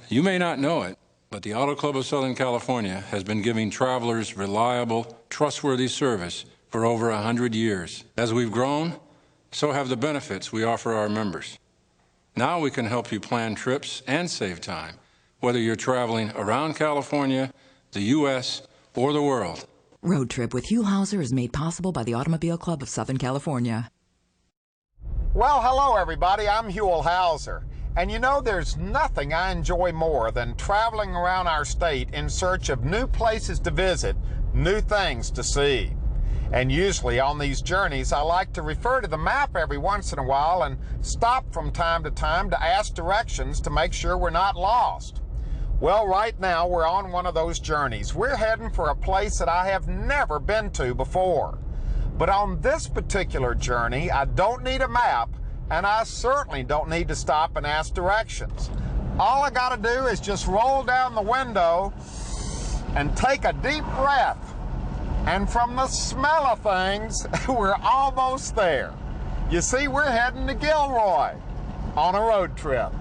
You may not know it, but the Auto Club of Southern California has been giving travelers reliable, trustworthy service for over 100 years. As we've grown, so have the benefits we offer our members. Now we can help you plan trips and save time, whether you're traveling around California, the U.S., or the world. Road Trip with Huell is made possible by the Automobile Club of Southern California. Well, hello everybody, I'm Huell. And you know, there's nothing I enjoy more than traveling around our state in search of new places to visit, new things to see. And usually on these journeys, I like to refer to the map every once in a while and stop from time to ask directions to make sure we're not lost. Well, right now we're on one of those journeys. We're heading for a place that I have never been to before. But on this particular journey, I don't need a map, and I certainly don't need to stop and ask directions. All I gotta do is just roll down the window and take a deep breath. And from the smell of things, we're almost there. You see, we're heading to Gilroy on a road trip.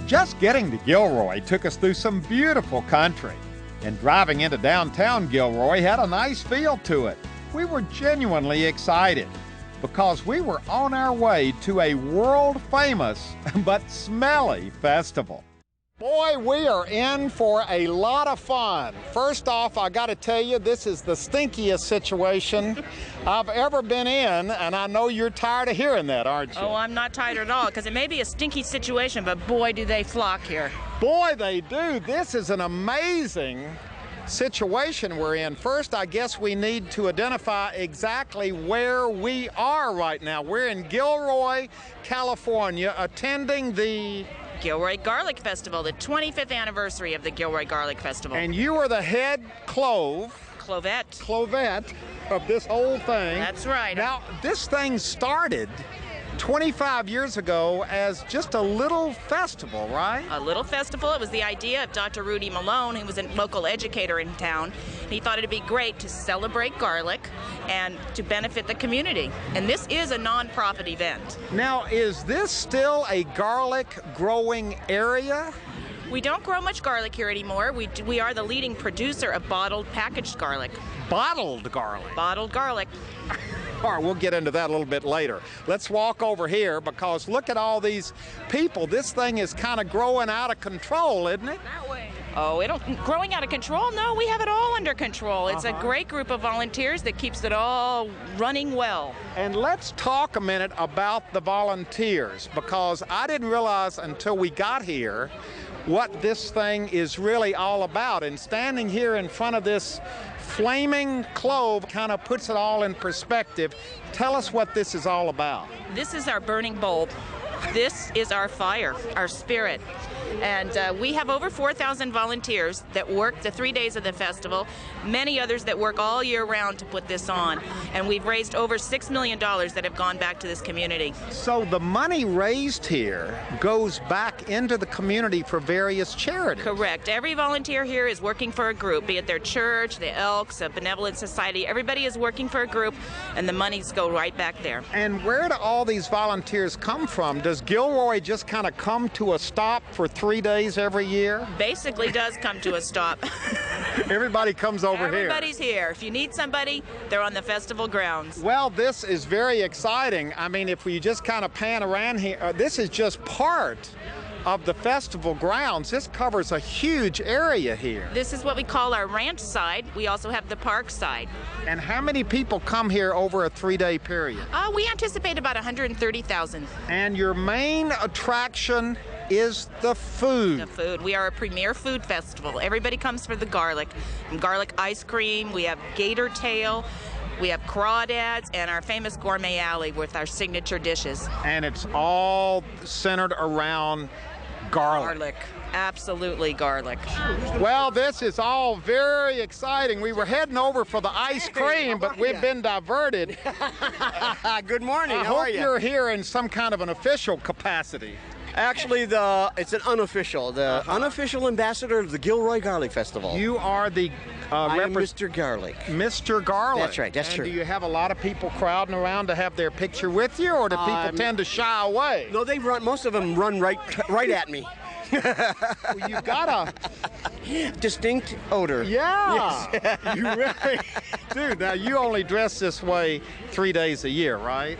Just getting to Gilroy took us through some beautiful country, and driving into downtown Gilroy had a nice feel to it. We were genuinely excited because we were on our way to a world-famous but smelly festival. Boy, we are in for a lot of fun. First off, I got to tell you, this is the stinkiest situation I've ever been in, and I know you're tired of hearing that, aren't you? Oh, I'm not tired at all, because it may be a stinky situation, but boy, do they flock here. Boy, they do. This is an amazing situation we're in. First, I guess we need to identify exactly where we are right now. We're in Gilroy, California, attending the Gilroy Garlic Festival, the 25th anniversary of the Gilroy Garlic Festival. And you are the head clovette of this whole thing. That's right. Now, this thing started 25 years ago as just a little festival, right? A little festival. It was the idea of Dr. Rudy Malone, who was a local educator in town. He thought it'd be great to celebrate garlic and to benefit the community. And this is a non-profit event. Now, is this still a garlic growing area? We don't grow much garlic here anymore. We are the leading producer of bottled packaged garlic. Bottled garlic? Bottled garlic. All right, we'll get into that a little bit later. Let's walk over here because look at all these people. This thing is kind of growing out of control, isn't it? That way. Oh, growing out of control? No, we have it all under control. It's a great group of volunteers that keeps it all running well. And let's talk a minute about the volunteers, because I didn't realize until we got here what this thing is really all about. And standing here in front of this flaming clove kind of puts it all in perspective. Tell us what this is all about. This is our burning bulb. This is our fire, our spirit. And we have over 4,000 volunteers that work the 3 days of the festival, many others that work all year round to put this on. And we've raised over $6 million that have gone back to this community. So the money raised here goes back into the community for various charities. Correct. Every volunteer here is working for a group, be it their church, the Elks, a benevolent society. Everybody is working for a group, and the monies go right back there. And where do all these volunteers come from? Does Gilroy just kind of come to a stop for 3 days every year? Basically does come to a stop. Everybody comes over here. Everybody's here. If you need somebody, they're on the festival grounds. Well, this is very exciting. I mean, if we just kind of pan around here, this is just part of the festival grounds. This covers a huge area here. This is what we call our ranch side. We also have the park side. And how many people come here over a 3-day period? We anticipate about 130,000. And your main attraction is the food. The food. We are a premier food festival. Everybody comes for the garlic. Garlic ice cream. We have gator tail. We have crawdads and our famous gourmet alley with our signature dishes. And it's all centered around Garlic. Absolutely garlic. Well, this is all very exciting. We were heading over for the ice cream, but we've been diverted. Good morning. I How are hope you? you're here in some kind of an official capacity. Actually, it's an unofficial. The unofficial ambassador of the Gilroy Garlic Festival. You are the I am Mr. Garlic. Mr. Garlic. That's right. That's true. Do you have a lot of people crowding around to have their picture with you, or do people tend to shy away? No, they run. Most of them run right at me. Well, you've got a distinct odor. Yeah. Yes. You really, dude. Now you only dress this way 3 days a year, right?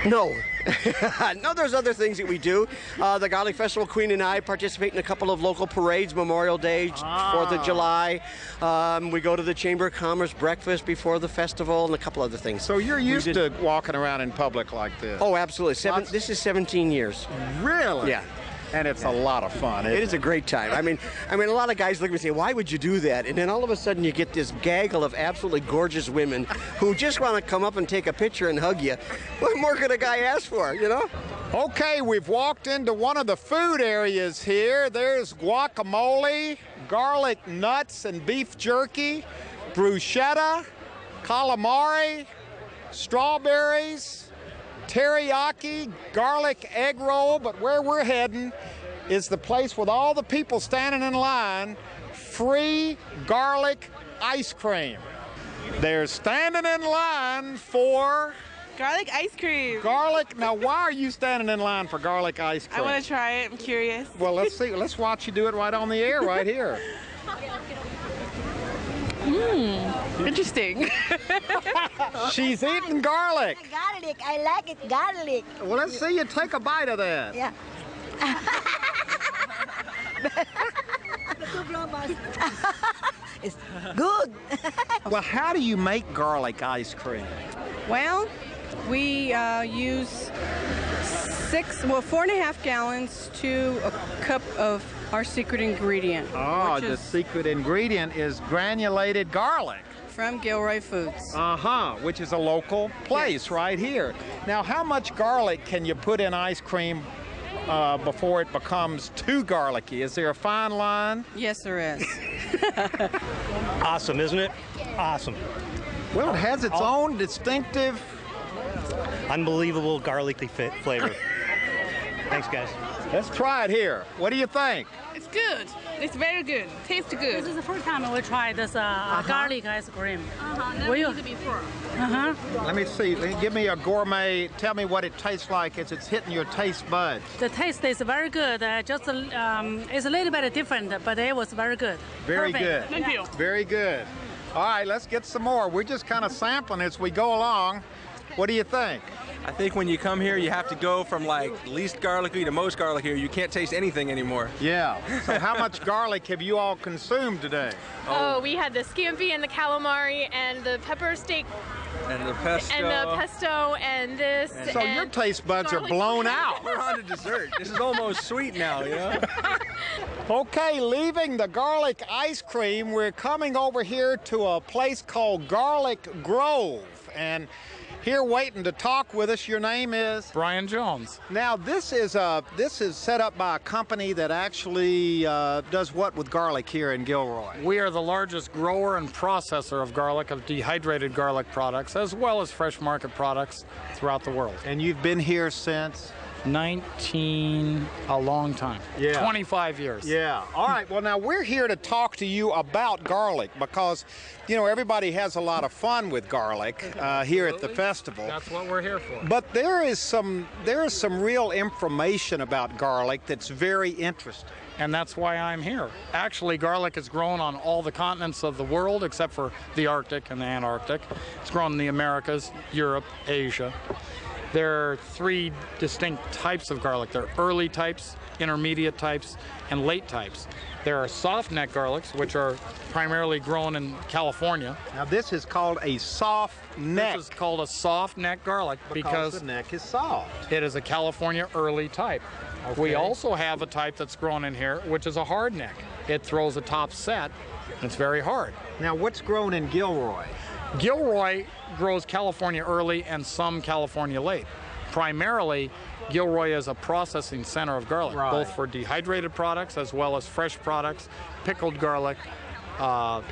No. No, there's other things that we do. The Garlic Festival Queen and I participate in a couple of local parades, Memorial Day, 4th of July. We go to the Chamber of Commerce breakfast before the festival and a couple other things. So you're used to walking around in public like this? Oh, absolutely. This is 17 years. Really? Yeah. And it's a lot of fun. It is a great time. I mean, a lot of guys look at me and say, why would you do that? And then all of a sudden you get this gaggle of absolutely gorgeous women who just want to come up and take a picture and hug you. What more could a guy ask for, you know? Okay, we've walked into one of the food areas here. There's guacamole, garlic nuts and beef jerky, bruschetta, calamari, strawberries, teriyaki, garlic egg roll, but where we're heading is the place with all the people standing in line, free garlic ice cream. They're standing in line for garlic ice cream. Garlic. Now, why are you standing in line for garlic ice cream? I want to try it. I'm curious. Well, let's see. Let's watch you do it right on the air right here. Interesting. She's eating garlic. Garlic, I like it, garlic. Well, let's see you take a bite of that. Yeah. It's good. Well, how do you make garlic ice cream? Well, we use 4.5 gallons to a cup of our secret ingredient. Oh, the secret ingredient is granulated garlic. From Gilroy Foods. Which is a local place right here. Now, how much garlic can you put in ice cream before it becomes too garlicky? Is there a fine line? Yes, there is. Awesome, isn't it? Awesome. Well, it has its own distinctive, unbelievable garlicky flavor. Thanks, guys. Let's try it here. What do you think? It's good. It's very good. Tastes good. This is the first time we try this garlic ice cream. Never used it before. Let me see. Give me a gourmet. Tell me what it tastes like as it's hitting your taste buds. The taste is very good. It's a little bit different, but it was very good. Very Perfect. good. Thank you. Very good. All right, let's get some more. We're just kind of sampling as we go along. What do you think? I think when you come here, you have to go from like least garlicky to most garlicky. You can't taste anything anymore. Yeah. So how much garlic have you all consumed today? Oh, we had the scampi and the calamari and the pepper steak and the pesto and this. So your taste buds are blown out. We're on to dessert. This is almost sweet now, you know? Okay, leaving the garlic ice cream, we're coming over here to a place called Garlic Grove. And here waiting to talk with us, your name is? Brian Jones. Now this is set up by a company that actually does what with garlic here in Gilroy? We are the largest grower and processor of garlic, of dehydrated garlic products, as well as fresh market products throughout the world. And you've been here since? A long time. Yeah. 25 years. Yeah. All right. Well, now we're here to talk to you about garlic because, you know, everybody has a lot of fun with garlic here at the festival. That's what we're here for. But there is some real information about garlic that's very interesting. And that's why I'm here. Actually, garlic is grown on all the continents of the world except for the Arctic and the Antarctic. It's grown in the Americas, Europe, Asia. There are 3 distinct types of garlic. There are early types, intermediate types, and late types. There are soft neck garlics, which are primarily grown in California. Now this is called a soft neck. This is called a soft neck garlic because the neck is soft. It is a California early type. Okay. We also have a type that's grown in here, which is a hard neck. It throws a top set, and it's very hard. Now what's grown in Gilroy? Gilroy grows California early and some California late. primarily, Gilroy is a processing center of garlic, Right. both for dehydrated products as well as fresh products, pickled garlic.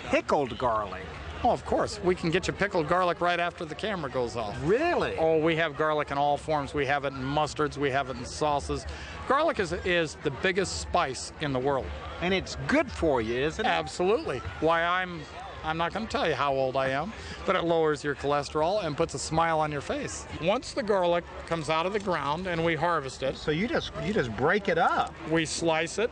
Pickled garlic? Oh, of course. We can get you pickled garlic right after the camera goes off. Really? Oh, we have garlic in all forms. We have it in mustards. We have it in sauces. Garlic is the biggest spice in the world. And it's good for you, isn't it? Absolutely. Why I'm not going to tell you how old I am, but it lowers your cholesterol and puts a smile on your face. Once the garlic comes out of the ground and we harvest it, So you just break it up. we slice it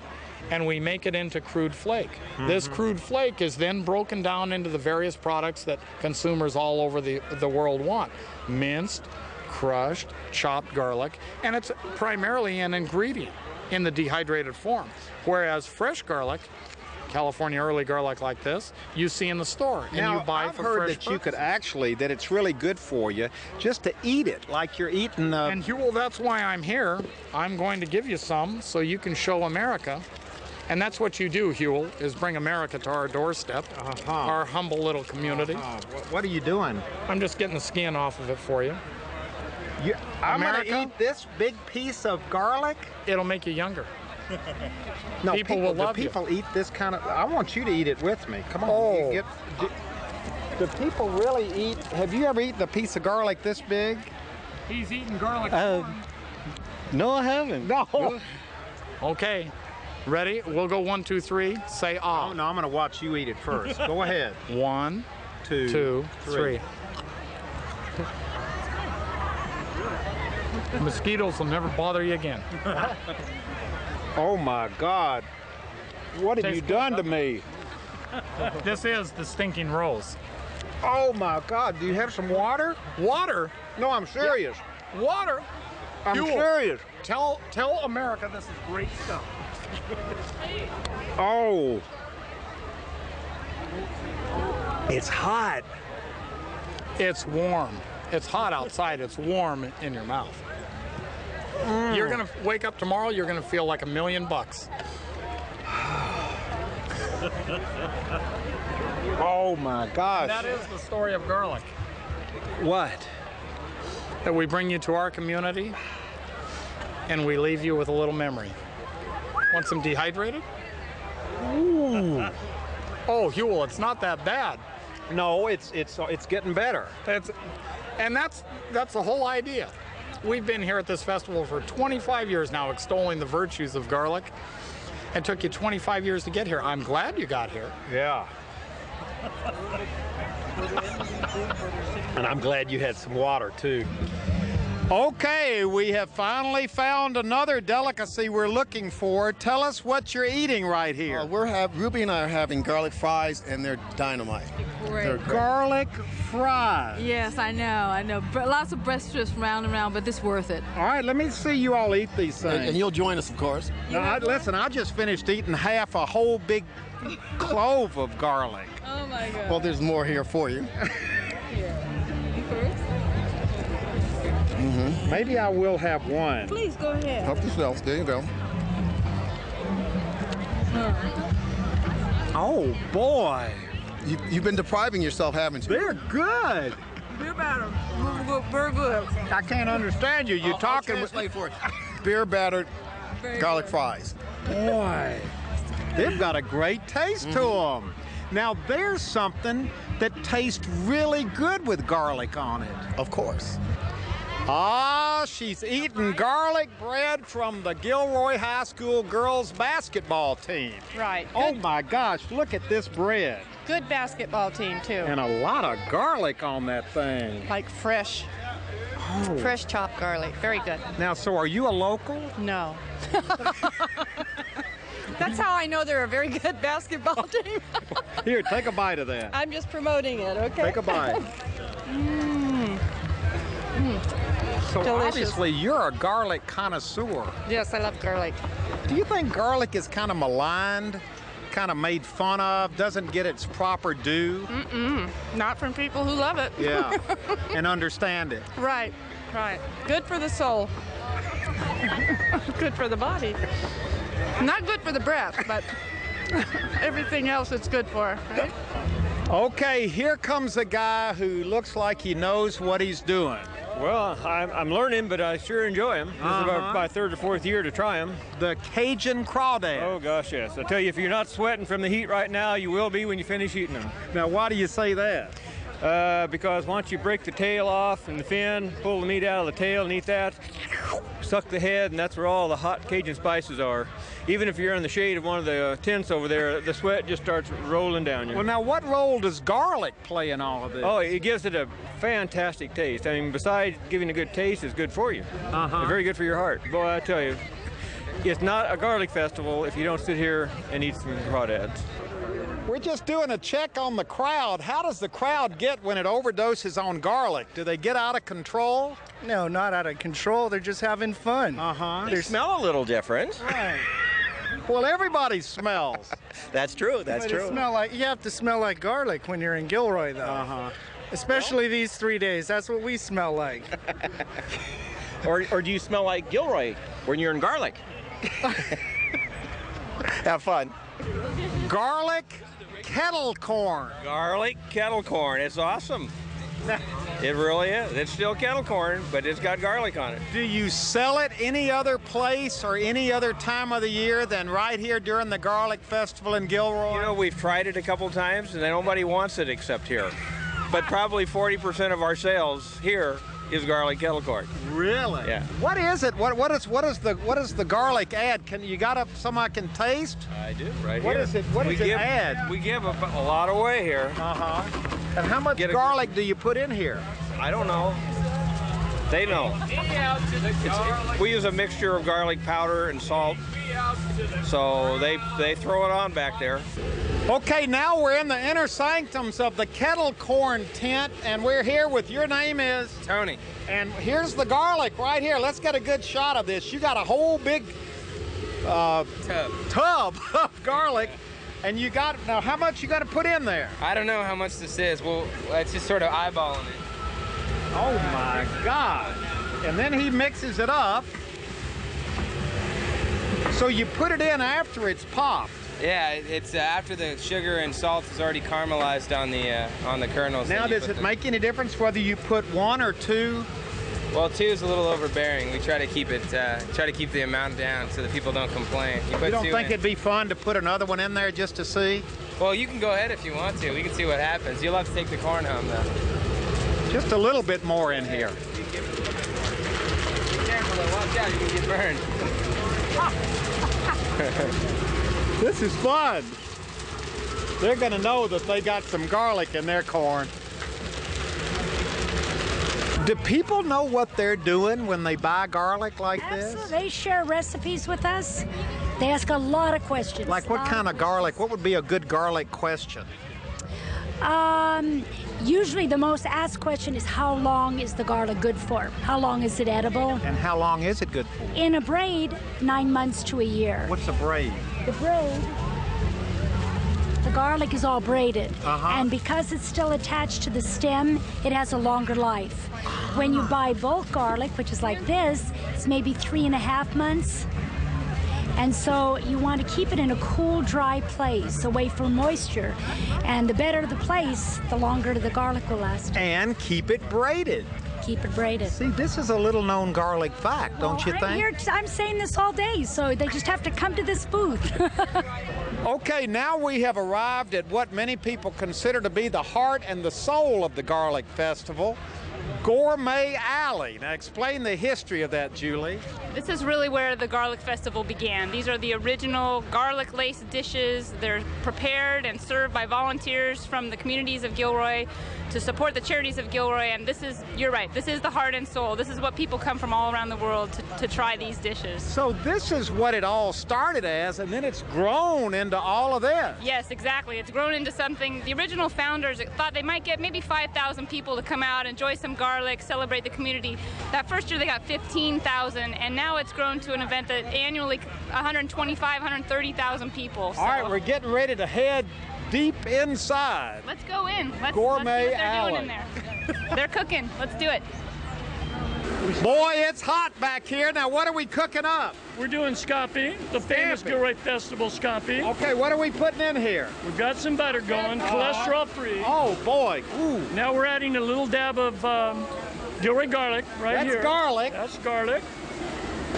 and we make it into crude flake. This crude flake is then broken down into the various products that consumers all over the world want. Minced, crushed, chopped garlic, and it's primarily an ingredient in the dehydrated form. Whereas fresh garlic, California early garlic like this, you see in the store and Now, you buy I've for heard fresh that you could purposes. actually, that it's really good for you just to eat it, like you're eating And Huell, that's why I'm here. I'm going to give you some so you can show America. And that's what you do, Huell, is bring America to our doorstep, our humble little community. What are you doing? I'm just getting the skin off of it for you. I'm going America? to eat this big piece of garlic? It'll make you younger. No, People will love do you. people eat this kind of... I want you to eat it with me. Come on. Oh. Do people really eat... Have you ever eaten a piece of garlic this big? He's eating garlic No, I haven't. No. Okay. Ready? We'll go 1, 2, 3. Say ah. Oh, no, I'm going to watch you eat it first. Go ahead. 1, 2, 2, 3. 3. Mosquitoes will never bother you again. Oh, my God. What have you done to me? This is the stinking rose. Oh, my God. Do you have some water? Water? No, I'm serious. Water? I'm Huell, serious. Tell America this is great stuff. Oh. It's hot. It's warm. It's hot outside. It's warm in your mouth. You're going to wake up tomorrow, you're going to feel like $1 million. Oh, my gosh. That is the story of garlic. What? That we bring you to our community and we leave you with a little memory. Want some dehydrated? Ooh. Oh, Huell, it's not that bad. No, it's getting better. That's the whole idea. We've been here at this festival for 25 years now, extolling the virtues of garlic. It took you 25 years to get here. I'm glad you got here. Yeah. And I'm glad you had some water, too. Okay, we have finally found another delicacy we're looking for. Tell us what you're eating right here. Ruby and I are having garlic fries, and they're dynamite. Great. Garlic fries. Yes, I know. Lots of breast strips round and round, but it's worth it. All right, let me see you all eat these things. And you'll join us, of course. Now, listen, I just finished eating half a whole big clove of garlic. Oh, my God. Well, there's more here for you. Maybe I will have one. Please go ahead. Help yourself. There you go. Oh, boy. You've been depriving yourself, haven't you? They're good. Beer batter. Very good. I can't understand you. You're talking with... Translate for it. Beer battered garlic fries. Boy, they've got a great taste to them. Now, there's something that tastes really good with garlic on it. Of course. Ah, she's eating garlic bread from the Gilroy High School girls basketball team. Right. Oh my gosh, look at this bread. Good basketball team, too. And a lot of garlic on that thing. Like fresh chopped garlic. Very good. Now, so are you a local? No. That's how I know they're a very good basketball team. Here, take a bite of that. I'm just promoting it, okay? Take a bite. So Delicious. obviously you're a garlic connoisseur. Yes, I love garlic. Do you think garlic is kind of maligned, kind of made fun of, doesn't get its proper due? Not from people who love it. Yeah, and understand it. Right. Good for the soul. Good for the body. Not good for the breath, but everything else it's good for, right? Okay, here comes a guy who looks like he knows what he's doing. Well, I'm learning, but I sure enjoy them. This is about my third or fourth year to try them. The Cajun crawdad. Oh, gosh, yes. I tell you, if you're not sweating from the heat right now, you will be when you finish eating them. Now, why do you say that? Because once you break the tail off and the fin, pull the meat out of the tail and eat that, suck the head, and that's where all the hot Cajun spices are. Even if you're in the shade of one of the tents over there, the sweat just starts rolling down you. Well, now, what role does garlic play in all of this? Oh, it gives it a fantastic taste. I mean, besides giving a good taste, it's good for you. It's very good for your heart. Boy, I tell you, it's not a garlic festival if you don't sit here and eat some crawdads. We're just doing a check on the crowd. How does the crowd get when it overdoses on garlic? Do they get out of control? No, not out of control. They're just having fun. They smell a little different. Right. Well, everybody smells. That's true. That's true. You have to smell like garlic when you're in Gilroy, though. Especially these 3 days. That's what we smell like. or do you smell like Gilroy when you're in garlic? Have fun. Garlic kettle corn. Garlic kettle corn. It's awesome. It really is. It's still kettle corn, but it's got garlic on it. Do you sell it any other place or any other time of the year than right here during the Garlic Festival in Gilroy? You know, we've tried it a couple times, and nobody wants it except here. But probably 40% of our sales here is garlic kettle corn. Really? Yeah. What is it? What is the garlic add? You got some I can taste? I do, right what here. Is it? What does it add? We give a lot away here. And how much garlic do you put in here? I don't know. They know. We use a mixture of garlic powder and salt, so they throw it on back there. Okay, now we're in the inner sanctums of the kettle corn tent, and we're here with, your name is? Tony. And here's the garlic right here. Let's get a good shot of this. You got a whole big tub of garlic. And you got, now how much you got to put in there? I don't know how much this is. Well, it's just sort of eyeballing it. Oh my God. And then he mixes it up. So you put it in after it's popped. Yeah, it's after the sugar and salt is already caramelized on the kernels. Now, does it make any difference whether you put 1 or 2? Well, 2 is a little overbearing. We try to keep it, keep the amount down so that people don't complain. You don't think it'd be fun to put another one in there just to see? Well, you can go ahead if you want to. We can see what happens. You'll have to take the corn home, though. Just a little bit more in here. Be careful, though. Watch out, you can get burned. This is fun. They're going to know that they got some garlic in their corn. Do people know what they're doing when they buy garlic like this? They share recipes with us. They ask a lot of questions. Like what kind of garlic? What would be a good garlic question? Usually the most asked question is, how long is the garlic good for? How long is it edible? And how long is it good for? In a braid, 9 months to a year. What's a braid? The braid, the garlic is all braided. And because it's still attached to the stem, it has a longer life. When you buy bulk garlic, which is like this, it's maybe 3.5 months. And so you want to keep it in a cool, dry place, away from moisture. And the better the place, the longer the garlic will last. And keep it braided. Keep it braided. See, this is a little known garlic fact, don't you think? I'm saying this all day, so they just have to come to this booth. Okay, now we have arrived at what many people consider to be the heart and the soul of the Garlic Festival, Gourmet Alley. Now explain the history of that, Julie. This is really where the Garlic Festival began. These are the original garlic laced dishes. They're prepared and served by volunteers from the communities of Gilroy to support the charities of Gilroy, and this is, you're right, this is the heart and soul. This is what people come from all around the world to try these dishes. So this is what it all started as, and then it's grown into all of this. Yes, exactly. It's grown into something. The original founders thought they might get maybe 5,000 people to come out, enjoy some garlic, celebrate the community. That first year they got 15,000, and now it's grown to an event that annually 125, 130,000 people. So. All right, we're getting ready to head deep inside. Let's go in. Let's Gourmet see what they're Alley. doing in there. They're cooking. Let's do it. Boy, it's hot back here. Now, what are we cooking up? We're doing scampi, the famous Gilroy Festival scampi. Okay, what are we putting in here? We've got some butter going, cholesterol-free. Oh, boy. Ooh. Now we're adding a little dab of Gilroy garlic right here. That's garlic. That's garlic.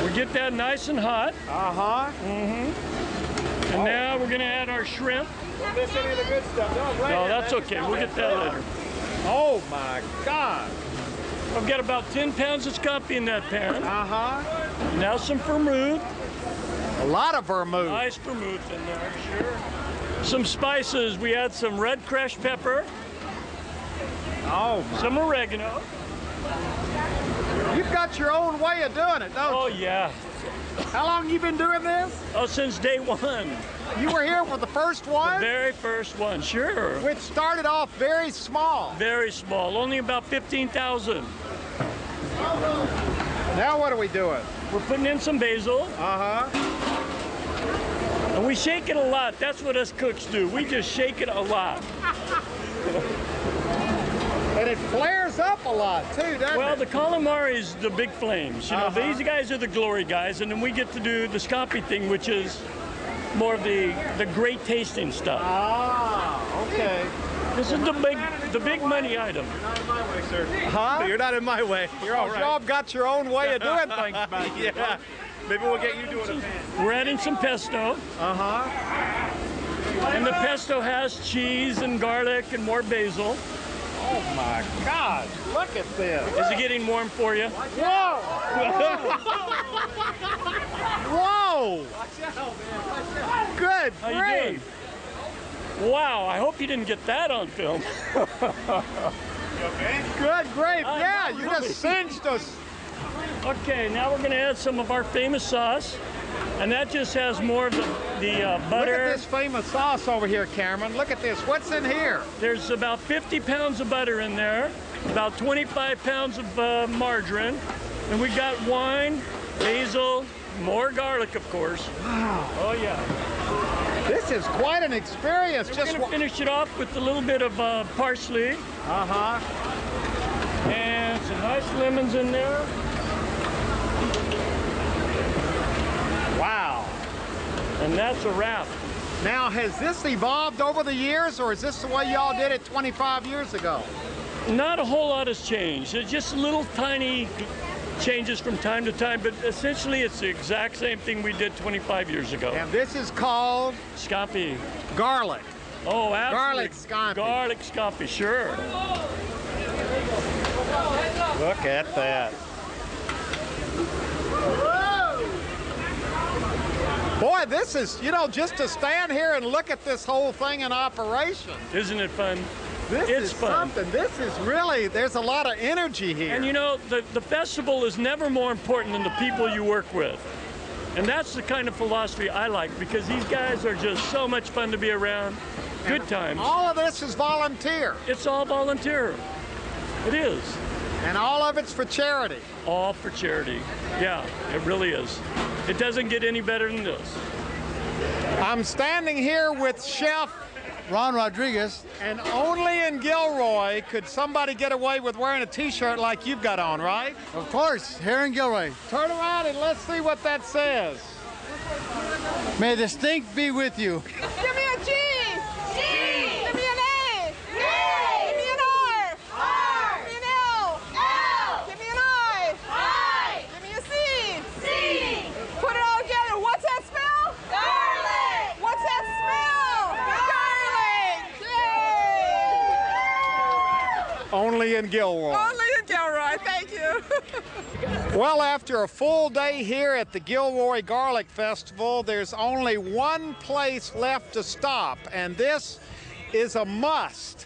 We get that nice and hot. Uh-huh. Mm-hmm. And now we're going to add our shrimp. Don't miss any of the good stuff. No, that's okay. We'll get that later. Oh, my God. I've got about 10 pounds of scampi in that pan. Uh-huh. Now some vermouth. A lot of vermouth. Nice vermouth in there, sure. Some spices. We add some red crushed pepper. Oh, some oregano. You've got your own way of doing it, don't you? Oh, yeah. How long you been doing this? Oh, since day one. You were here for the first one? The very first one, sure. Which started off very small. Very small, only about 15,000. Now what are we doing? We're putting in some basil. Uh-huh. And we shake it a lot. That's what us cooks do. We just shake it a lot. And it flares up a lot, too, doesn't it? Well, the calamari's the big flames. You know, these guys are the glory guys, and then we get to do the scampi thing, which is more of the great tasting stuff. Ah, okay. This is the big money item. You're not in my way, sir. Huh? You're not in my way. You're all right. Y'all got your own way of doing things back here. Yeah. Maybe we'll get you doing it. We're adding some pesto. Uh-huh. And the pesto has cheese and garlic and more basil. Oh my God, look at this. Is it getting warm for you? Whoa! Whoa! Good How you grief. doing? Wow, I hope you didn't get that on film. Okay? Good grief. Yeah, you just cinched us. Okay, now we're going to add some of our famous sauce. And that just has more of the butter. Look at this famous sauce over here, Cameron. Look at this. What's in here? There's about 50 pounds of butter in there, about 25 pounds of margarine, and we got wine, basil, more garlic, of course. Wow. Oh, yeah. This is quite an experience. We're going to finish it off with a little bit of parsley. Uh-huh. And some nice lemons in there. Wow. And that's a wrap. Now, has this evolved over the years, or is this the way y'all did it 25 years ago? Not a whole lot has changed. It's just little tiny changes from time to time, but essentially it's the exact same thing we did 25 years ago. And this is called? Scampi. Garlic. Oh, absolutely. Garlic scampi. Garlic scampi, sure. Look at that. Boy, this is, you know, just to stand here and look at this whole thing in operation. Isn't it fun? This it's is fun. Something. This is really, there's a lot of energy here. And you know, the festival is never more important than the people you work with. And that's the kind of philosophy I like, because these guys are just so much fun to be around. Good times. All of this is volunteer. It's all volunteer. It is. And all of it's for charity. All for charity. Yeah, it really is. It doesn't get any better than this. I'm standing here with Chef Ron Rodriguez. And only in Gilroy could somebody get away with wearing a t-shirt like you've got on, right? Of course, here in Gilroy. Turn around and let's see what that says. May the stink be with you. Give me a G! G! Give me an A! A! Give me an R! R! Give me an L! L! Give me an I! I! Give me a C! C! Put it all together. What's that smell? Garlic! What's that smell? Garlic! Yay! Only in Gilroy. Only in Gilroy. Thank you. Well, after a full day here at the Gilroy Garlic Festival, there's only one place left to stop, and this is a must.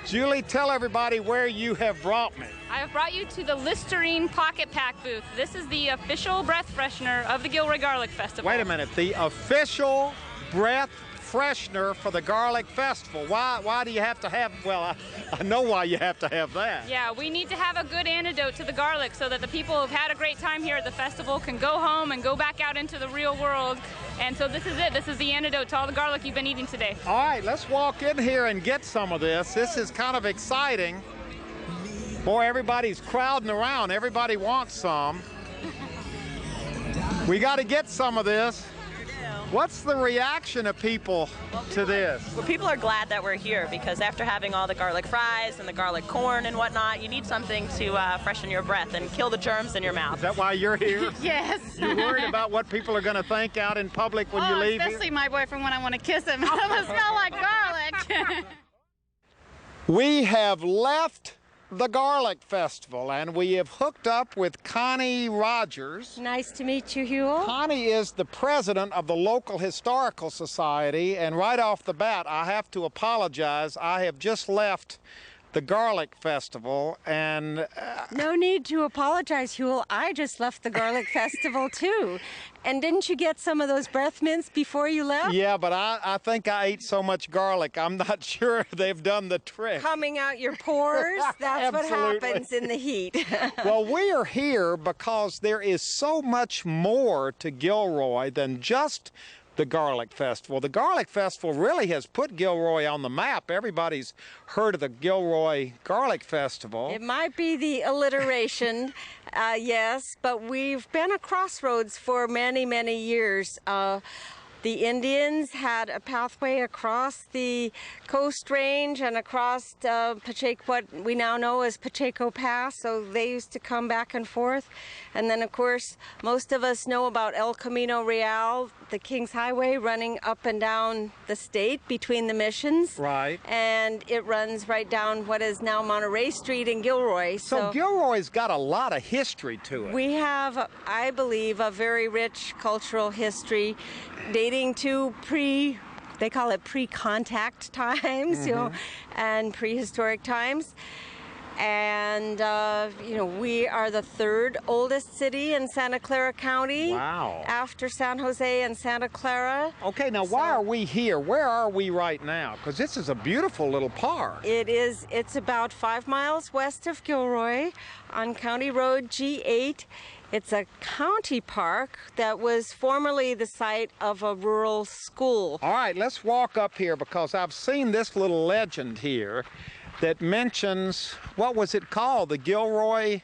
Julie, tell everybody where you have brought me. I have brought you to the Listerine Pocket Pack booth. This is the official breath freshener of the Gilroy Garlic Festival. Wait a minute, the official breath freshener for the Garlic Festival. Why do you have to have, well, I know why you have to have that. Yeah, we need to have a good antidote to the garlic so that the people who've had a great time here at the festival can go home and go back out into the real world. And so this is it. This is the antidote to all the garlic you've been eating today. All right, let's walk in here and get some of this. This is kind of exciting. Boy, everybody's crowding around. Everybody wants some. We got to get some of this. What's the reaction of people to this? Well, people are glad that we're here because after having all the garlic fries and the garlic corn and whatnot, you need something to freshen your breath and kill the germs in your mouth. Is that why you're here? Yes. You worried about what people are going to think out in public when you leave especially here? my boyfriend when I want to kiss him. I'm going to smell like garlic. We have left the Garlic Festival, and we have hooked up with Connie Rogers. Nice to meet you, Huell. Connie is the president of the local historical society, and right off the bat, I have to apologize. I have just left the Garlic Festival, and No need to apologize, Huell. I just left the Garlic Festival, too. And didn't you get some of those breath mints before you left? yeah, but I think I ate so much garlic, I'm not sure they've done the trick. Coming out your pores, that's what Absolutely. happens in the heat. Well, we are here because there is so much more to Gilroy than just the Garlic Festival. The Garlic Festival really has put Gilroy on the map. Everybody's heard of the Gilroy Garlic Festival. It might be the alliteration, yes, but we've been a crossroads for many, many years. The Indians had a pathway across the Coast Range and across what we now know as Pacheco Pass, so they used to come back and forth. And then, of course, most of us know about El Camino Real, the King's Highway running up and down the state between the missions. Right. And it runs right down what is now Monterey Street in Gilroy. So Gilroy's got a lot of history to it. We have, I believe, a very rich cultural history dating to they call it pre-contact times, you know, and prehistoric times. And, you know, we are the third oldest city in Santa Clara County. Wow. After San Jose and Santa Clara. Okay, now why are we here? Where are we right now? Because this is a beautiful little park. It's about 5 miles west of Gilroy on County Road G8. It's a county park that was formerly the site of a rural school. All right, let's walk up here because I've seen this little legend here that mentions, what was it called? The Gilroy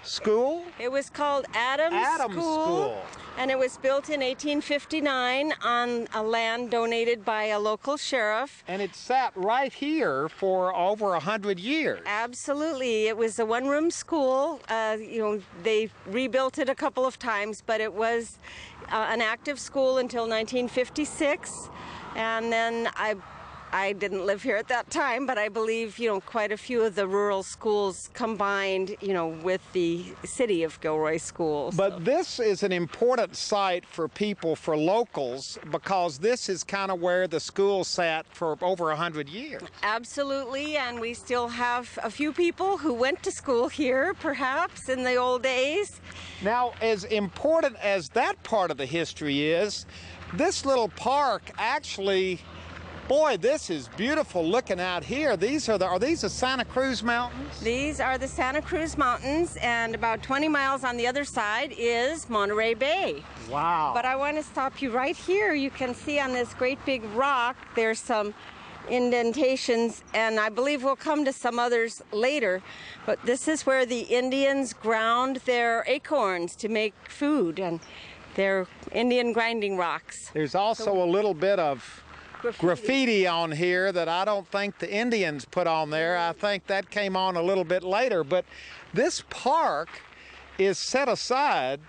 School? It was called Adams School. And it was built in 1859 on a land donated by a local sheriff. And it sat right here for over 100 years. Absolutely. It was a one-room school. You know, they rebuilt it a couple of times, but it was an active school until 1956. And then I didn't live here at that time, but I believe, you know, quite a few of the rural schools combined, you know, with the city of Gilroy schools. But this is an important site for people, for locals, because this is kind of where the school sat for over 100 years. Absolutely, and we still have a few people who went to school here, perhaps, in the old days. Now, as important as that part of the history is, this little park actually, boy, this is beautiful looking out here. Are these the Santa Cruz Mountains? These are the Santa Cruz Mountains, and about 20 miles on the other side is Monterey Bay. Wow. But I want to stop you right here. You can see on this great big rock, there's some indentations, and I believe we'll come to some others later. But this is where the Indians ground their acorns to make food, and they're Indian grinding rocks. There's also a little bit of graffiti on here that I don't think the Indians put on there. I think that came on a little bit later. But this park is set aside.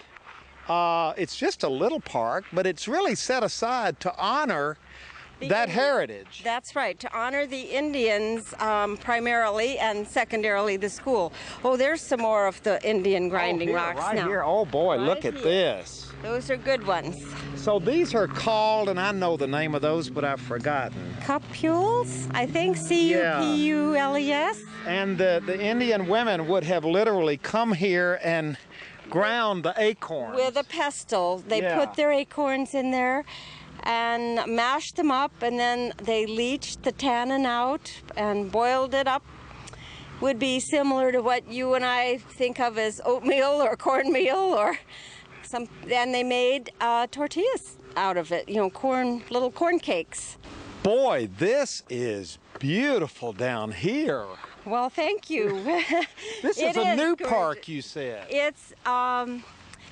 It's just a little park, but it's really set aside to honor that heritage. That's right, to honor the Indians primarily and secondarily the school. Oh, there's some more of the Indian grinding rocks right now. Here. Oh boy, Right look at here. this. Those are good ones. So these are called, and I know the name of those, but I've forgotten. Cupules, I think, C-U-P-U-L-E-S. And the Indian women would have literally come here and ground the acorns. With a pestle. They put their acorns in there and mashed them up, and then they leached the tannin out and boiled it up. Would be similar to what you and I think of as oatmeal or cornmeal or some, and they made tortillas out of it, you know, little corn cakes. Boy, this is beautiful down here. Well, thank you. This is a new park, you said. It's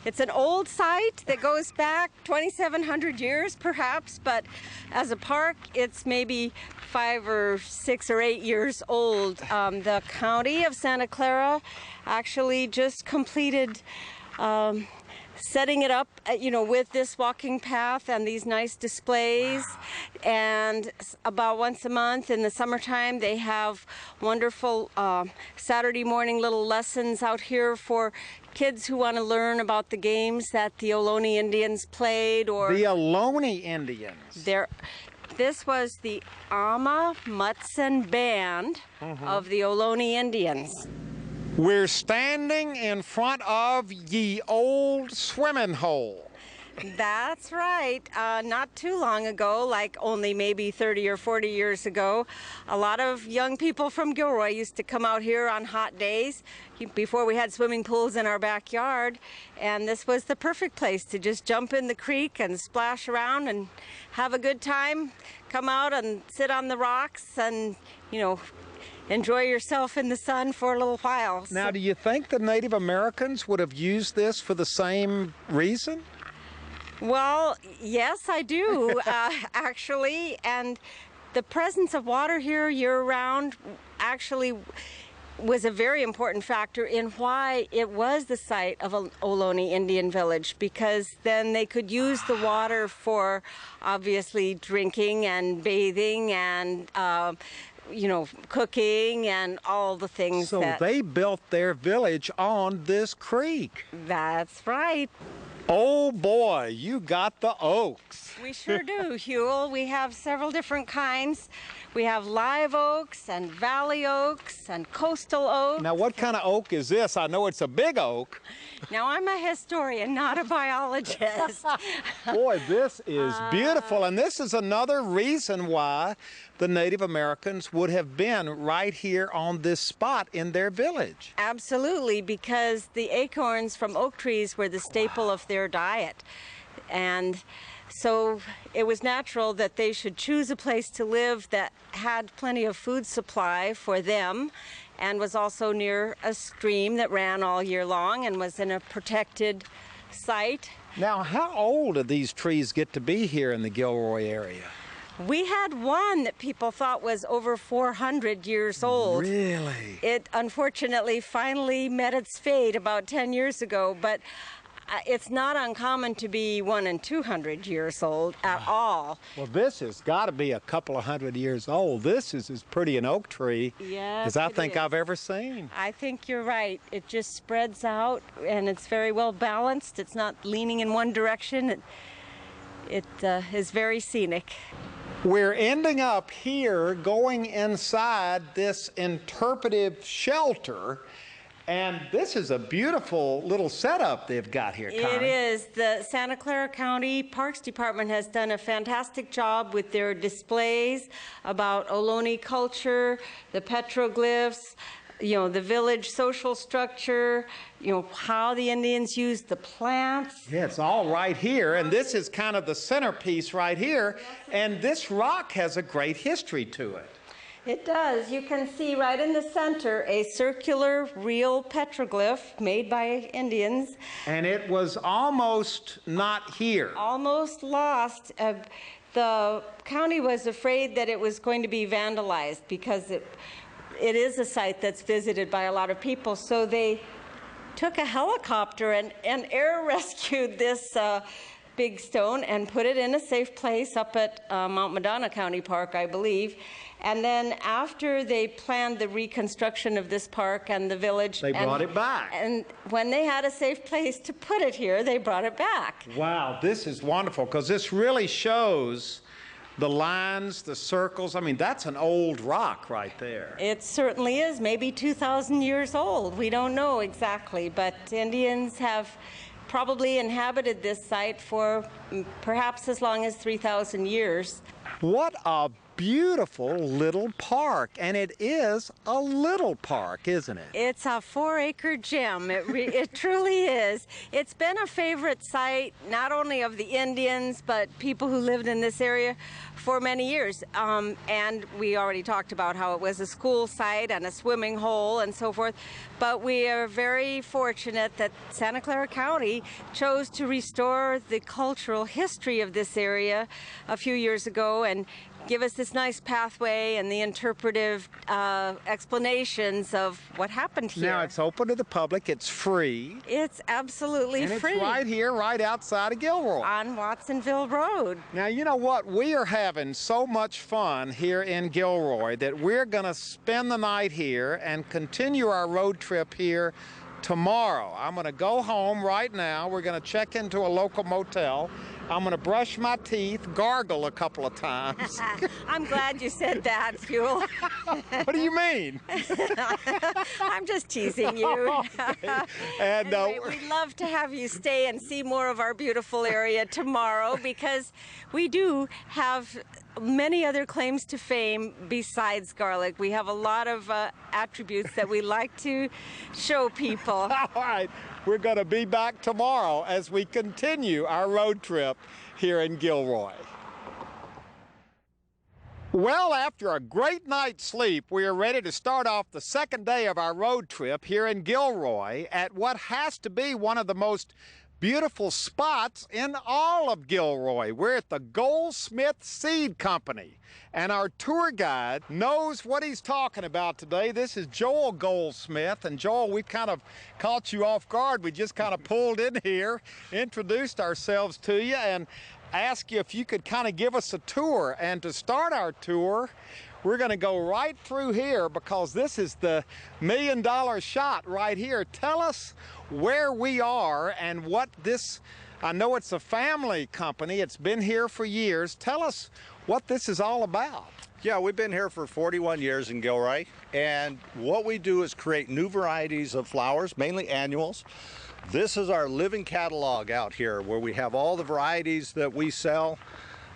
It's an old site that goes back 2,700 years perhaps, but as a park it's maybe 5 or 6 or 8 years old. The county of Santa Clara actually just completed setting it up, with this walking path and these nice displays. Wow. And about once a month in the summertime, they have wonderful Saturday morning little lessons out here for kids who want to learn about the games that the Ohlone Indians played. Or the Ohlone Indians. This was the Ama Mutsun Band of the Ohlone Indians. We're standing in front of ye old swimming hole. That's right. Not too long ago, like only maybe 30 or 40 years ago, a lot of young people from Gilroy used to come out here on hot days before we had swimming pools in our backyard, and this was the perfect place to just jump in the creek and splash around and have a good time, come out and sit on the rocks and, enjoy yourself in the sun for a little while. Now, do you think the Native Americans would have used this for the same reason? Well, yes, I do, actually. And the presence of water here year-round actually was a very important factor in why it was the site of an Ohlone Indian village, because then they could use the water for, obviously, drinking and bathing and cooking and all the things. So they built their village on this creek. That's right. Oh boy, you got the oaks. We sure do, Huell. We have several different kinds. We have live oaks and valley oaks and coastal oaks. Now, what kind of oak is this? I know it's a big oak. Now, I'm a historian, not a biologist. Boy, this is beautiful, and this is another reason why the Native Americans would have been right here on this spot in their village. Absolutely, because the acorns from oak trees were the staple of their diet. And so it was natural that they should choose a place to live that had plenty of food supply for them and was also near a stream that ran all year long and was in a protected site. Now, how old do these trees get to be here in the Gilroy area? We had one that people thought was over 400 years old. Really? It unfortunately finally met its fate about 10 years ago, but it's not uncommon to be 100 and 200 years old at all. Well, this has got to be a couple of 100 years old. This is as pretty an oak tree as I think I've ever seen. I think you're right. It just spreads out and it's very well balanced. It's not leaning in one direction. It is very scenic. We're ending up here going inside this interpretive shelter. And this is a beautiful little setup they've got here, Connie. It is. The Santa Clara County Parks Department has done a fantastic job with their displays about Ohlone culture, the petroglyphs, the village social structure, how the Indians used the plants. Yeah, it's all right here, and this is kind of the centerpiece right here, and this rock has a great history to it. It does. You can see right in the center a circular real petroglyph made by Indians. And it was almost not here. Almost lost. The county was afraid that it was going to be vandalized because it is a site that's visited by a lot of people. So they took a helicopter and air rescued this big stone and put it in a safe place up at Mount Madonna County Park, I believe. And then after they planned the reconstruction of this park and the village, they brought it back. And when they had a safe place to put it here, they brought it back. Wow, this is wonderful because this really shows the lines, the circles. I mean, that's an old rock right there. It certainly is, maybe 2,000 years old. We don't know exactly, but Indians have probably inhabited this site for perhaps as long as 3,000 years. What a beautiful little park, and it is a little park, isn't it? It's a 4-acre gem. It truly is. It's been a favorite site not only of the Indians but people who lived in this area for many years. And we already talked about how it was a school site and a swimming hole and so forth. But we are very fortunate that Santa Clara County chose to restore the cultural history of this area a few years ago and give us this nice pathway and the interpretive explanations of what happened here. Now, it's open to the public. It's free. It's absolutely free. It's right here, right outside of Gilroy. On Watsonville Road. Now, you know what? We are having so much fun here in Gilroy that we're going to spend the night here and continue our road trip here tomorrow. I'm going to go home right now. We're going to check into a local motel. I'm going to brush my teeth, gargle a couple of times. I'm glad you said that, Huell. What do you mean? I'm just teasing you. Okay. And anyway, we'd love to have you stay and see more of our beautiful area tomorrow because we do have many other claims to fame besides garlic. We have a lot of attributes that we like to show people. All right. We're going to be back tomorrow as we continue our road trip here in Gilroy. Well, after a great night's sleep, we are ready to start off the second day of our road trip here in Gilroy at what has to be one of the most beautiful spots in all of Gilroy. We're at the Goldsmith Seed Company, and our tour guide knows what he's talking about today. This is Joel Goldsmith, and Joel, we kind of caught you off guard. We just kind of pulled in here, introduced ourselves to you, and asked you if you could kind of give us a tour. And to start our tour, we're going to go right through here because this is the $1 million shot right here. Tell us where we are and what this, I know it's a family company. It's been here for years. Tell us what this is all about. Yeah, we've been here for 41 years in Gilroy, and what we do is create new varieties of flowers, mainly annuals. This is our living catalog out here where we have all the varieties that we sell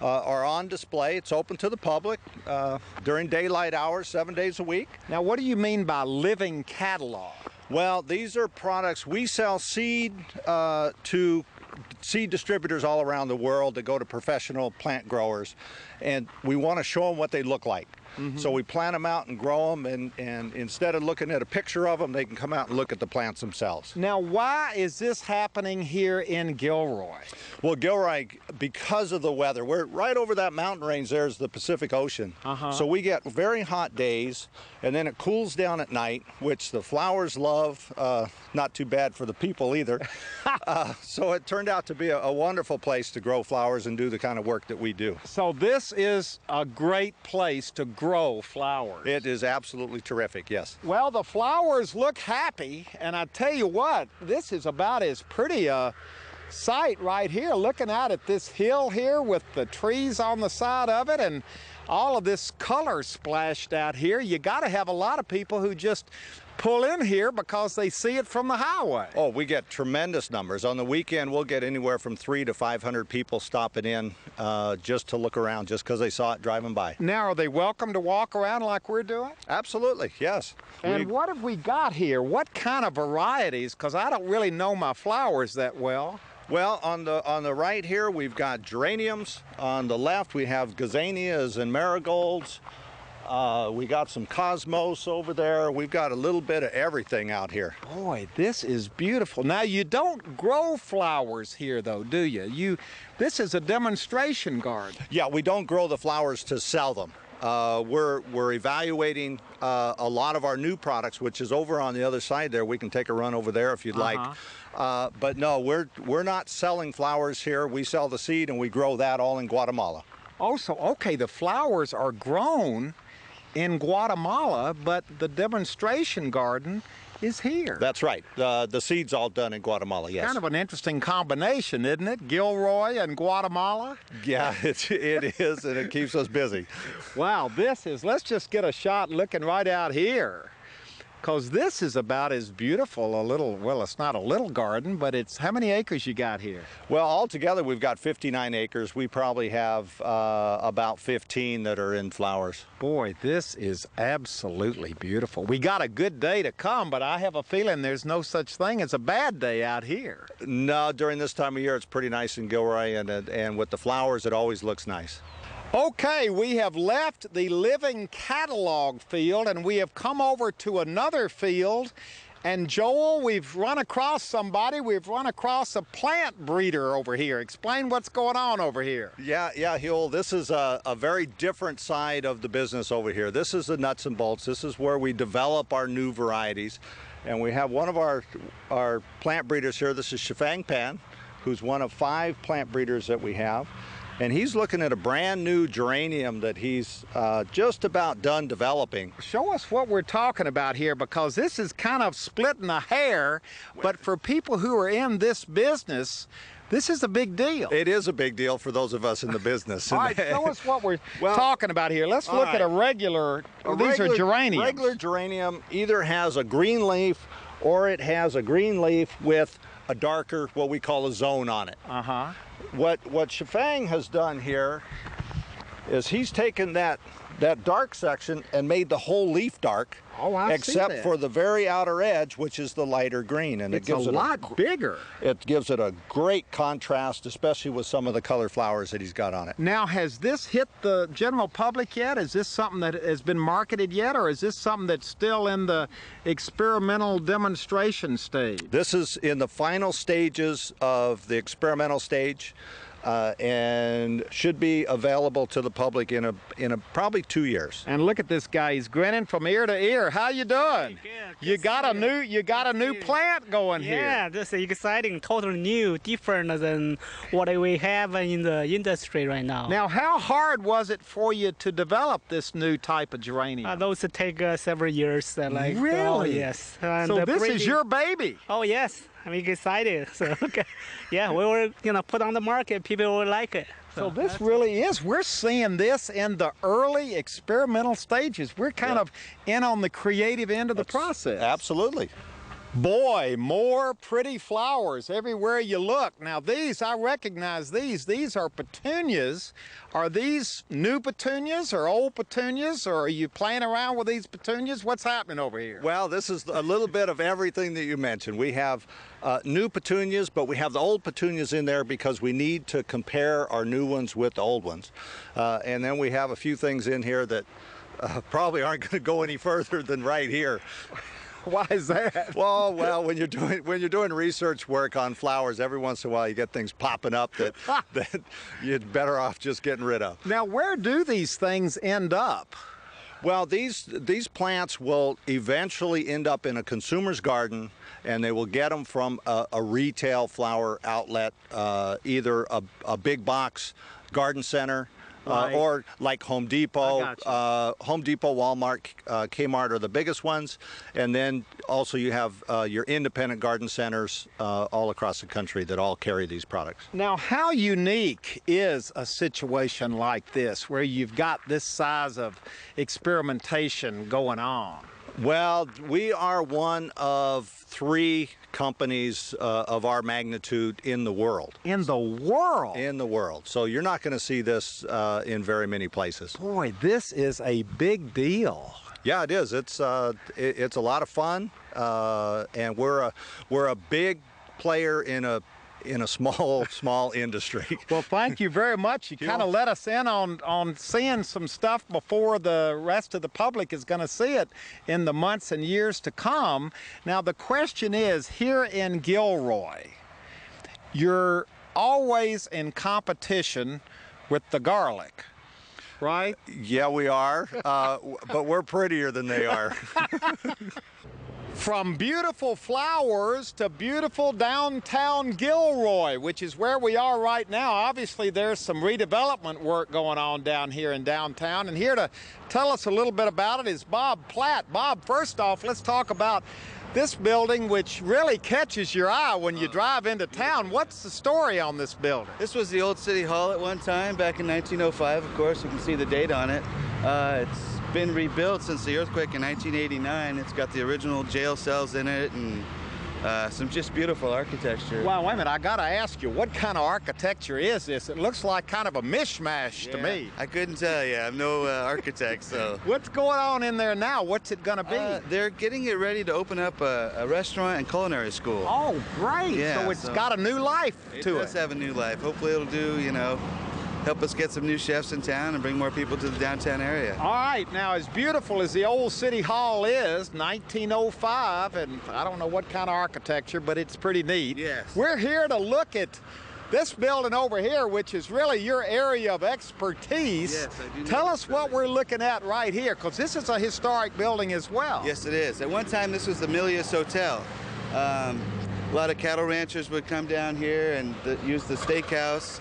are on display. It's open to the public during daylight hours, 7 days a week. Now, what do you mean by living catalog? Well, these are products, we sell seed to seed distributors all around the world that go to professional plant growers, and we want to show them what they look like. So we plant them out and grow them, and instead of looking at a picture of them, they can come out and look at the plants themselves. Now, why is this happening here in Gilroy? Well, Gilroy, because of the weather, we're right over that mountain range. There's the Pacific Ocean. So we get very hot days, and then it cools down at night, which the flowers love. Not too bad for the people either. So it turned out to be a wonderful place to grow flowers and do the kind of work that we do. So this is a great place to grow flowers. It is absolutely terrific, yes. Well, the flowers look happy, and I tell you what, this is about as pretty a sight right here, looking out at this hill here with the trees on the side of it and all of this color splashed out here. You got to have a lot of people who just pull in here because they see it from the highway. Oh, we get tremendous numbers. On the weekend, we'll get anywhere from 300 to 500 people stopping in just to look around, just because they saw it driving by. Now, are they welcome to walk around like we're doing? Absolutely, yes. And what have we got here? What kind of varieties? Because I don't really know my flowers that well. Well, on the right here, we've got geraniums. On the left, we have gazanias and marigolds. We got some cosmos over there. We've got a little bit of everything out here. Boy, this is beautiful. Now, you don't grow flowers here, though, do you? This is a demonstration garden. Yeah, we don't grow the flowers to sell them. We're evaluating a lot of our new products, which is over on the other side there. We can take a run over there if you'd like. But no, we're not selling flowers here. We sell the seed and we grow that all in Guatemala. Oh, so okay, the flowers are grown in Guatemala, but the demonstration garden is here. That's right. The seed's all done in Guatemala, yes. Kind of an interesting combination, isn't it? Gilroy and Guatemala? Yeah, it is, and it keeps us busy. Wow, let's just get a shot looking right out here. Because this is about as beautiful a little, well, it's not a little garden, but it's, how many acres you got here? Well, altogether we've got 59 acres. We probably have about 15 that are in flowers. Boy, this is absolutely beautiful. We got a good day to come, but I have a feeling there's no such thing as a bad day out here. No, during this time of year it's pretty nice in Gilroy, and with the flowers it always looks nice. Okay, we have left the living catalog field and we have come over to another field. And Joel, we've run across somebody. We've run across a plant breeder over here. Explain what's going on over here. Yeah, Huell, this is a very different side of the business over here. This is the nuts and bolts. This is where we develop our new varieties. And we have one of our plant breeders here. This is Shifang Pan, who's one of 5 plant breeders that we have. And he's looking at a brand new geranium that he's just about done developing. Show us what we're talking about here, because this is kind of splitting a hair, but for people who are in this business, this is a big deal. It is a big deal for those of us in the business. All right, show us what we're talking about here. Let's look at a regular, these are geraniums. Regular geranium either has a green leaf or it has a green leaf with a darker, what we call a zone on it. What Shifang has done here is he's taken that dark section and made the whole leaf dark. Oh, I see except that. for the very outer edge, which is the lighter green, and it's it gives a it lot bigger. It gives it a great contrast, especially with some of the color flowers that he's got on it. Now, has this hit the general public yet? Is this something that has been marketed yet, or is this something that's still in the experimental demonstration stage? This is in the final stages of the experimental stage. And should be available to the public in a probably 2 years. And look at this guy; he's grinning from ear to ear. How you doing? Good. You got a new plant going here. Yeah, this is exciting, totally new, different than what we have in the industry right now. Now, how hard was it for you to develop this new type of geranium? Those take several years. Really? Oh, yes. And so this is your baby? Oh yes. I'm excited. So yeah, we were put on the market. People will like it. So this really is. We're seeing this in the early experimental stages. We're kind of in on the creative end of the process. Absolutely. Boy, more pretty flowers everywhere you look. Now these, I recognize these. These are petunias. Are these new petunias or old petunias, or are you playing around with these petunias? What's happening over here? Well, this is a little bit of everything that you mentioned. We have new petunias, but we have the old petunias in there because we need to compare our new ones with the old ones. And then we have a few things in here that probably aren't going to go any further than right here. Why is that? Well, when you're doing research work on flowers, every once in a while you get things popping up that you're better off just getting rid of. Now, where do these things end up? Well, these plants will eventually end up in a consumer's garden, and they will get them from a retail flower outlet, either a big box garden center, or like Home Depot. Home Depot, Walmart, Kmart are the biggest ones, and then also you have your independent garden centers all across the country that all carry these products. Now, how unique is a situation like this where you've got this size of experimentation going on? Well, we are one of 3 companies of our magnitude in the world. In the world? In the world. So you're not going to see this in very many places. Boy, this is a big deal. Yeah, it is. It's a lot of fun, and we're a big player in a small industry. Well, thank you very much. You kind of let us in on seeing some stuff before the rest of the public is going to see it in the months and years to come. Now, the question is, here in Gilroy, you're always in competition with the garlic, right? Yeah, we are, but we're prettier than they are. From beautiful flowers to beautiful downtown Gilroy, which is where we are right now. Obviously, there's some redevelopment work going on down here in downtown. And here to tell us a little bit about it is Bob Platt. Bob, first off, let's talk about this building, which really catches your eye when you drive into town. What's the story on this building? This was the old City Hall at one time, back in 1905, of course. You can see the date on it. It's been rebuilt since the earthquake in 1989. It's got the original jail cells in it and some just beautiful architecture. Well, wait a minute, I gotta ask you, what kind of architecture is this? It looks like kind of a mishmash to me. I couldn't tell you. I'm no architect, so. What's going on in there now? What's it gonna be? They're getting it ready to open up a restaurant and culinary school. Oh, great. Yeah, so it's got a new life to it. It does have a new life. Hopefully it'll do, you know, help us get some new chefs in town and bring more people to the downtown area. All right, now as beautiful as the old City Hall is, 1905, and I don't know what kind of architecture, but it's pretty neat. Yes. We're here to look at this building over here, which is really your area of expertise. Yes, I do know. Tell us what we're looking at right here, because this is a historic building as well. Yes, it is. At one time, this was the Milius Hotel. A lot of cattle ranchers would come down here and use the steakhouse.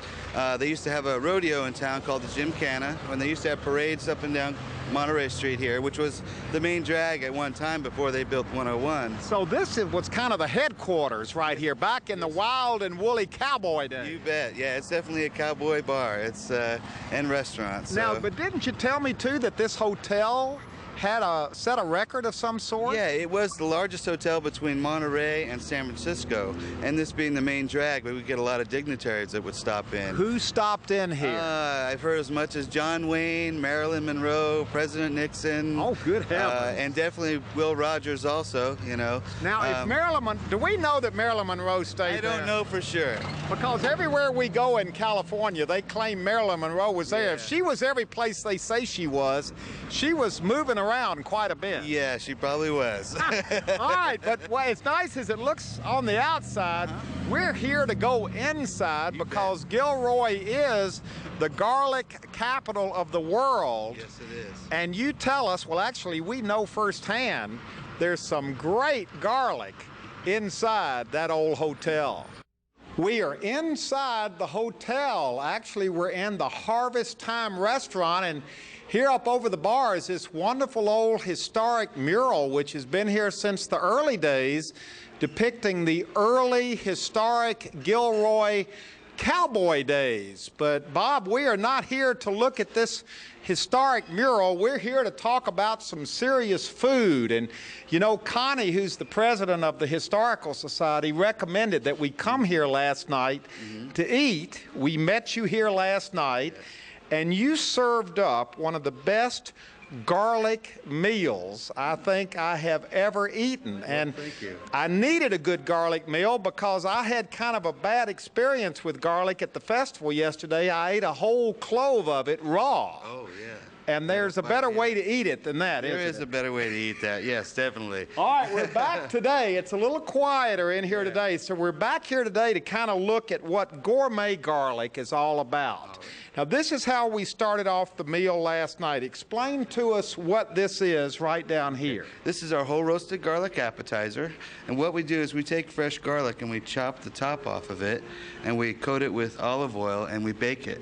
They used to have a rodeo in town called the Gymkhana, when they used to have parades up and down Monterey Street here, which was the main drag at one time before they built 101. So this was kind of the headquarters right here, back in the wild and woolly cowboy days. You bet. Yeah, it's definitely a cowboy bar. It's and restaurant. So. Now, but didn't you tell me too that this hotel had set a record of some sort? Yeah, it was the largest hotel between Monterey and San Francisco, and this being the main drag, but we get a lot of dignitaries that would stop in. Who stopped in here? I've heard as much as John Wayne, Marilyn Monroe, President Nixon. Oh, good heavens. And definitely Will Rogers also, you know. Now, if Marilyn, do we know that Marilyn Monroe stayed there? I don't know for sure. Because everywhere we go in California, they claim Marilyn Monroe was there. Yeah. If she was every place they say she was moving around quite a bit. Yeah, she probably was. All right, but what it's nice as it looks on the outside, we're here to go inside because Gilroy is the garlic capital of the world. Yes, it is. And you tell us, well, actually, we know firsthand there's some great garlic inside that old hotel. We are inside the hotel. Actually, we're in the Harvest Time restaurant, and here up over the bar is this wonderful old historic mural which has been here since the early days, depicting the early historic Gilroy cowboy days. But Bob, we are not here to look at this historic mural. We're here to talk about some serious food. And you know, Connie, who's the president of the Historical Society, recommended that we come here last night to eat. We met you here last night, and you served up one of the best garlic meals I think I have ever eaten. And thank you. I needed a good garlic meal because I had kind of a bad experience with garlic at the festival yesterday. I ate a whole clove of it raw. Oh, yeah. And there's a better way to eat it than that, isn't it? There is a better way to eat that, yes, definitely. All right, we're back today. It's a little quieter in here today, so we're back here today to kind of look at what gourmet garlic is all about. Now, this is how we started off the meal last night. Explain to us what this is right down here. This is our whole roasted garlic appetizer, and what we do is we take fresh garlic and we chop the top off of it, and we coat it with olive oil and we bake it.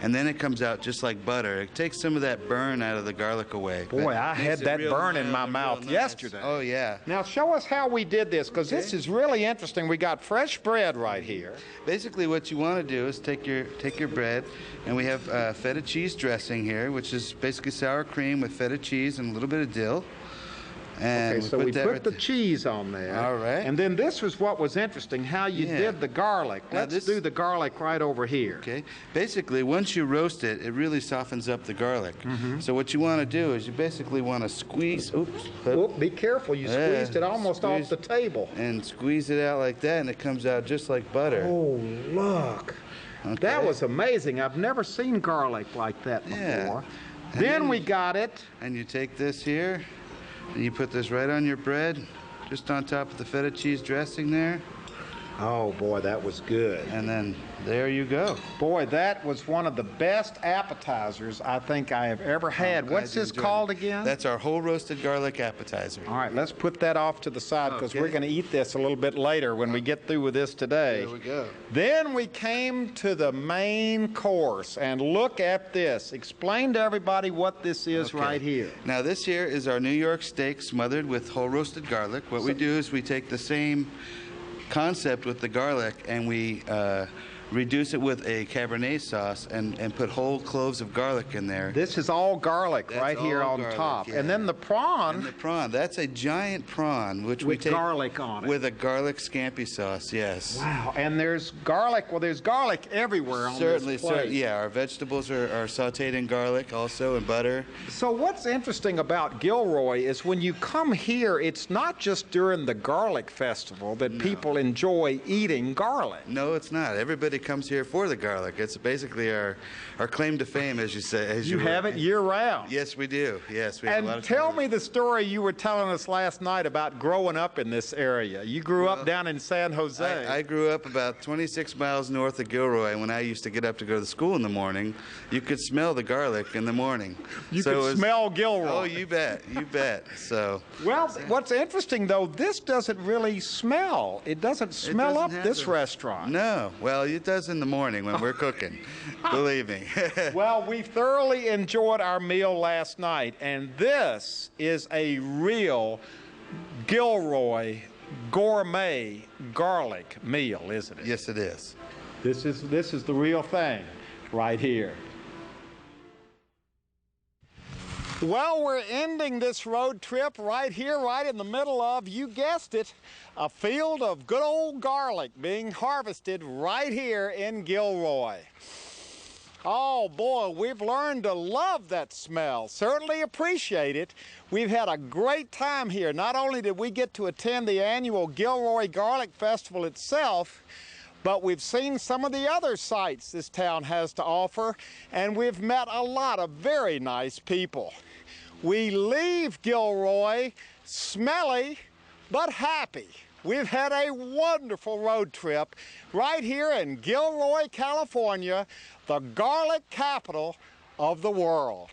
And then it comes out just like butter. It takes some of that burn out of the garlic away. Boy, I had that burn in my mouth yesterday. Oh, yeah. Now, show us how we did this, because this is really interesting. We got fresh bread right here. Basically, what you want to do is take your bread, and we have feta cheese dressing here, which is basically sour cream with feta cheese and a little bit of dill. And okay, so we put the cheese on there. All right. And then this was what was interesting, how you did the garlic. Let's do the garlic right over here. Okay. Basically, once you roast it, it really softens up the garlic. So what you want to do is you basically want to squeeze. Oops. Be careful. You squeezed it almost off the table. And squeeze it out like that, and it comes out just like butter. Oh, look. Okay. That was amazing. I've never seen garlic like that before. Yeah. Then we got it. And you take this here, and you put this right on your bread, just on top of the feta cheese dressing there. Oh, boy, that was good. And then there you go. Boy, that was one of the best appetizers I think I have ever had. What's this called again? That's our whole roasted garlic appetizer. All right, let's put that off to the side because we're going to eat this a little bit later when we get through with this today. There we go. Then we came to the main course, and look at this. Explain to everybody what this is right here. Now, this here is our New York steak smothered with whole roasted garlic. What we do is we take the same concept with the garlic, and we reduce it with a Cabernet sauce, and put whole cloves of garlic in there. This is all garlic right here on top. Yeah. And then the prawn. And the prawn. That's a giant prawn, which we take garlic on it. with a garlic scampi sauce. Yes. Wow. And there's garlic. Well, there's garlic everywhere on Certainly, this plate. yeah. Our vegetables are sautéed in garlic also, and butter. So what's interesting about Gilroy is when you come here, it's not just during the garlic festival that people enjoy eating garlic. No, it's not. Everybody comes here for the garlic. It's basically our claim to fame, as you say. You have it year-round. Yes, we do. Yes, we have a lot And of tell me the story you were telling us last night about growing up in this area. You grew up down in San Jose. I grew up about 26 miles north of Gilroy. When I used to get up to go to school in the morning, you could smell the garlic in the morning. You could smell Gilroy. Oh, you bet. You bet. So. Well, what's interesting, though, this doesn't really smell. It doesn't smell up this restaurant. No. Well, it does in the morning when we're cooking. Believe me. Well, we thoroughly enjoyed our meal last night, and this is a real Gilroy gourmet garlic meal, isn't it? Yes, it is. This is the real thing right here. Well, we're ending this road trip right here, right in the middle of, you guessed it, a field of good old garlic being harvested right here in Gilroy. Oh boy, we've learned to love that smell, certainly appreciate it. We've had a great time here. Not only did we get to attend the annual Gilroy Garlic Festival itself, but we've seen some of the other sights this town has to offer, and we've met a lot of very nice people. We leave Gilroy smelly but happy. We've had a wonderful road trip right here in Gilroy, California, the garlic capital of the world.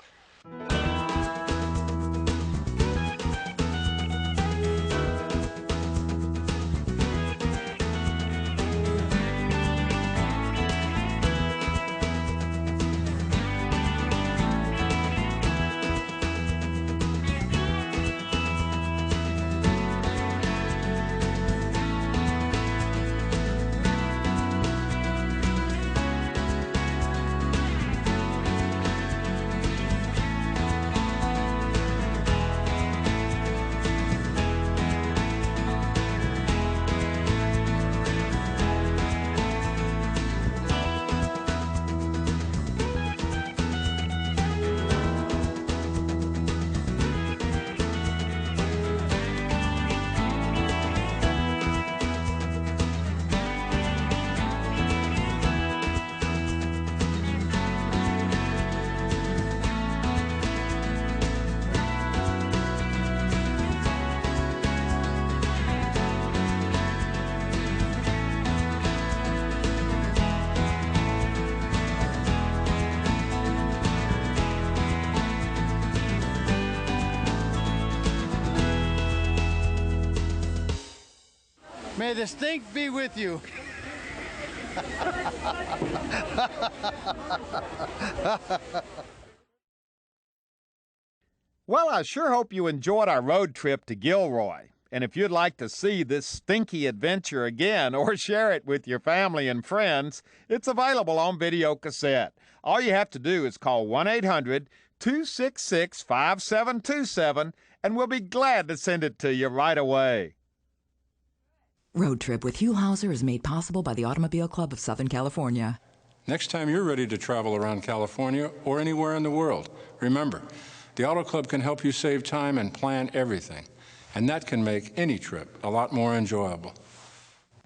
May the stink be with you. Well, I sure hope you enjoyed our road trip to Gilroy. And if you'd like to see this stinky adventure again or share it with your family and friends, it's available on video cassette. All you have to do is call 1-800-266-5727, and we'll be glad to send it to you right away. Road Trip with Huell is made possible by the Automobile Club of Southern California. Next time you're ready to travel around California or anywhere in the world, remember, the Auto Club can help you save time and plan everything. And that can make any trip a lot more enjoyable.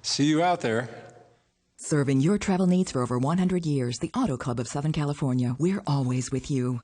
See you out there. Serving your travel needs for over 100 years, the Auto Club of Southern California. We're always with you.